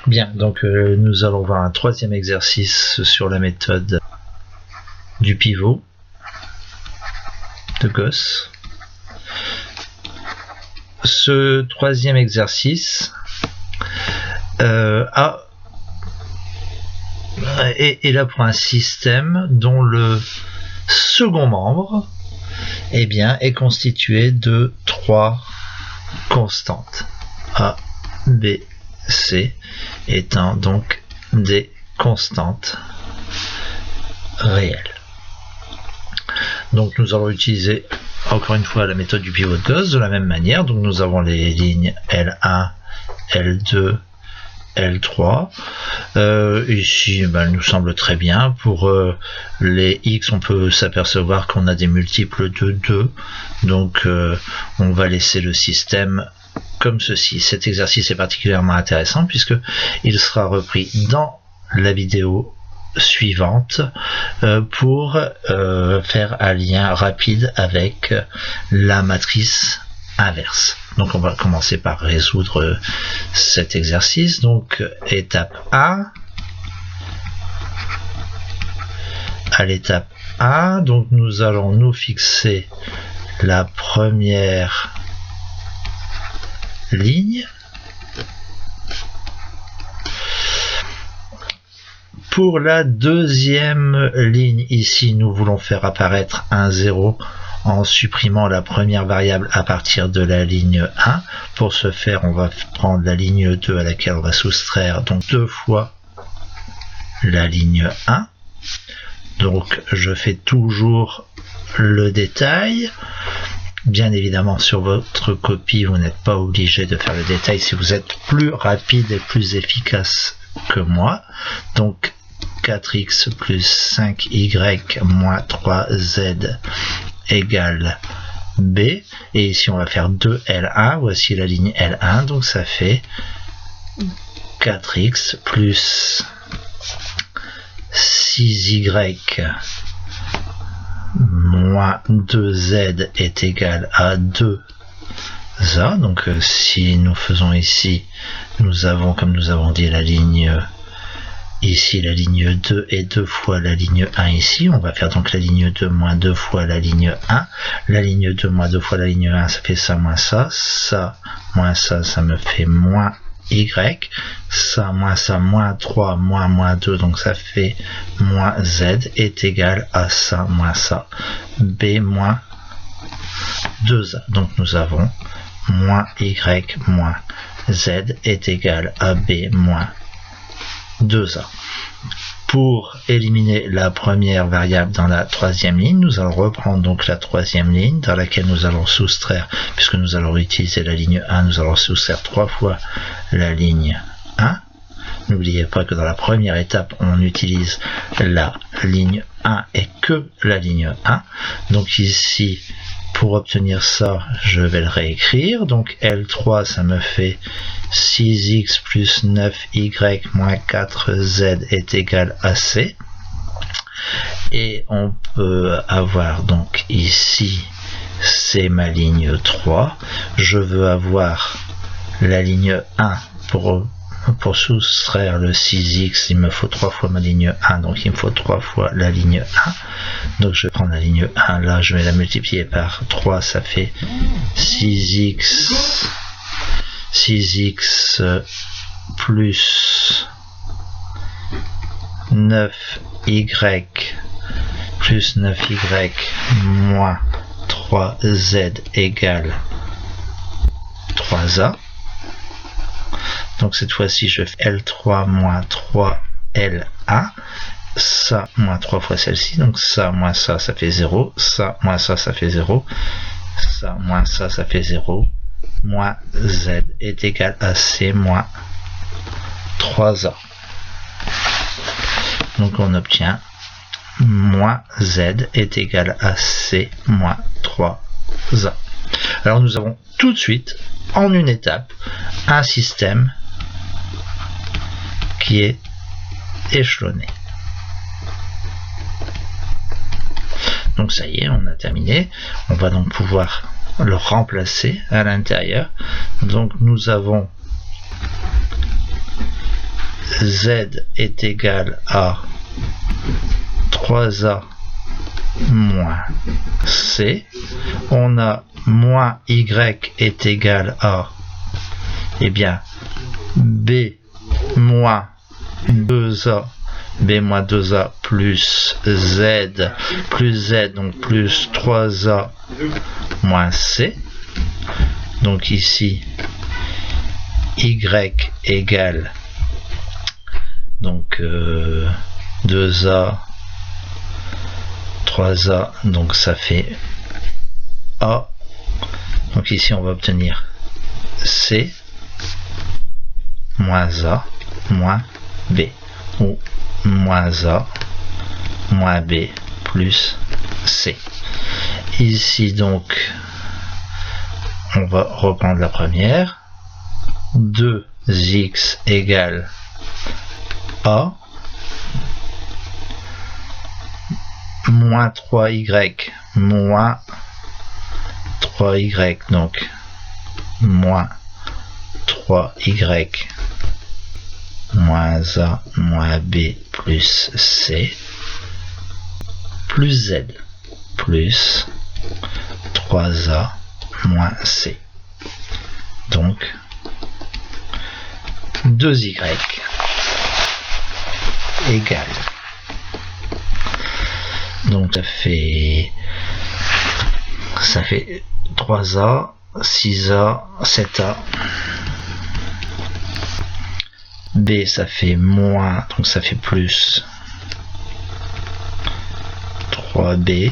Bien, donc nous allons voir un troisième exercice sur la méthode du pivot de Gauss. Ce troisième exercice est là pour un système dont le second membre est constitué de trois constantes, A, B, C, étant donc des constantes réelles. Donc nous allons utiliser encore une fois la méthode du pivot de Gauss de la même manière. Donc nous avons les lignes L1, L2, L3. Ici, elle nous semble très bien. Pour les X, on peut s'apercevoir qu'on a des multiples de 2. Donc on va laisser le système comme ceci. Cet exercice est particulièrement intéressant puisque il sera repris dans la vidéo suivante pour faire un lien rapide avec la matrice inverse. Donc on va commencer par résoudre cet exercice. Donc étape 1. À l'étape 1, donc nous allons nous fixer la première ligne. Pour la deuxième ligne, ici, nous voulons faire apparaître un 0 en supprimant la première variable à partir de la ligne 1. Pour ce faire, on va prendre la ligne 2 à laquelle on va soustraire donc 2 fois la ligne 1. Donc, je fais toujours le détail. Bien évidemment, sur votre copie, vous n'êtes pas obligé de faire le détail si vous êtes plus rapide et plus efficace que moi. Donc 4x plus 5y moins 3z égale b. Et ici on va faire 2L1. Voici la ligne L1. Donc ça fait 4x plus 6y moins 2z est égal à 2a. Donc si nous faisons ici, nous avons, comme nous avons dit, la ligne ici, la ligne 2 et 2 fois la ligne 1 ici. On va faire donc la ligne 2 moins 2 fois la ligne 1. La ligne 2 moins 2 fois la ligne 1, ça fait ça moins ça. Ça moins ça me fait moins y. Ça, moins 3, moins 2, donc ça fait moins z est égal à ça, moins ça. B moins 2a. Donc nous avons moins y moins z est égal à b moins 2a. Pour éliminer la première variable dans la troisième ligne, nous allons reprendre donc la troisième ligne dans laquelle nous allons soustraire, puisque nous allons utiliser la ligne 1, nous allons soustraire 3 fois la ligne 1. N'oubliez pas que dans la première étape, on utilise la ligne 1 et que la ligne 1. Donc ici, pour obtenir ça, je vais le réécrire. Donc L3, ça me fait 6x plus 9y moins 4z est égal à c. Et on peut avoir donc ici, c'est ma ligne 3. Je veux avoir la ligne 1 pour soustraire le 6x, il me faut 3 fois ma ligne 1, donc il me faut 3 fois la ligne 1. Donc je vais prendre la ligne 1, là je vais la multiplier par 3, ça fait 6x plus 9y plus 9y moins 3z égale 3a. Donc cette fois-ci, je fais L3 moins 3L1. Ça moins 3 fois celle-ci. Donc ça moins ça, ça fait 0. Ça moins ça, ça fait 0. Ça moins ça, ça fait 0. Moins Z est égal à C moins 3A. Donc on obtient moins Z est égal à C moins 3A. Alors nous avons tout de suite, en une étape, un système qui est échelonné. Donc ça y est, on a terminé. On va donc pouvoir le remplacer à l'intérieur. Donc nous avons Z est égal à 3A moins C. On a moins Y est égal à, eh bien, B moins 2A, B moins 2A plus Z, donc plus 3A moins C. Donc ici, Y égale donc 2A, 3A, donc ça fait A. Donc ici on va obtenir C moins A moins B, ou moins A moins B plus C. Ici donc on va reprendre la première. 2x égale A moins 3y moins 3y, donc moins 3y moins A moins B plus C plus Z plus 3A moins C. Donc 2y égale, donc ça fait 3A, 6A, 7A. B ça fait moins, donc ça fait plus 3B.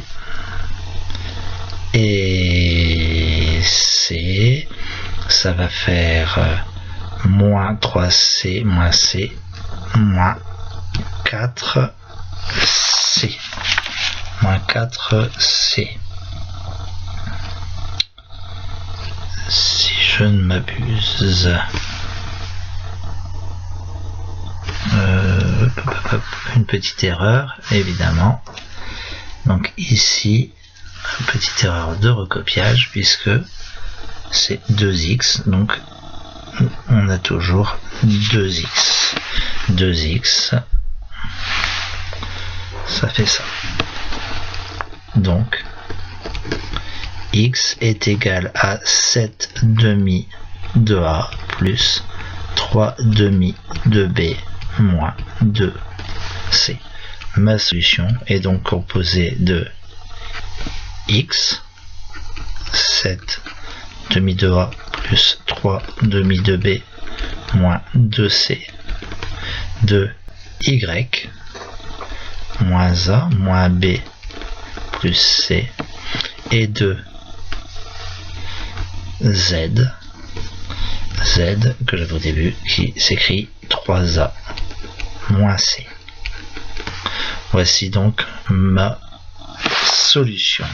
Et C, ça va faire moins 3C moins C moins 4C. Moins 4C. Si je ne m'abuse. Une petite erreur, évidemment. Donc ici, une petite erreur de recopiage, puisque c'est 2x, donc on a toujours 2x. 2x, ça fait ça. Donc, x est égal à 7 demi de A plus 3 demi de B moins 2C. Ma solution est donc composée de x, 7 demi de A plus 3 demi de B moins 2C, de y, moins A moins B plus C, et de Z, que j'avais au début, qui s'écrit 3A moins C. Voici donc ma solution.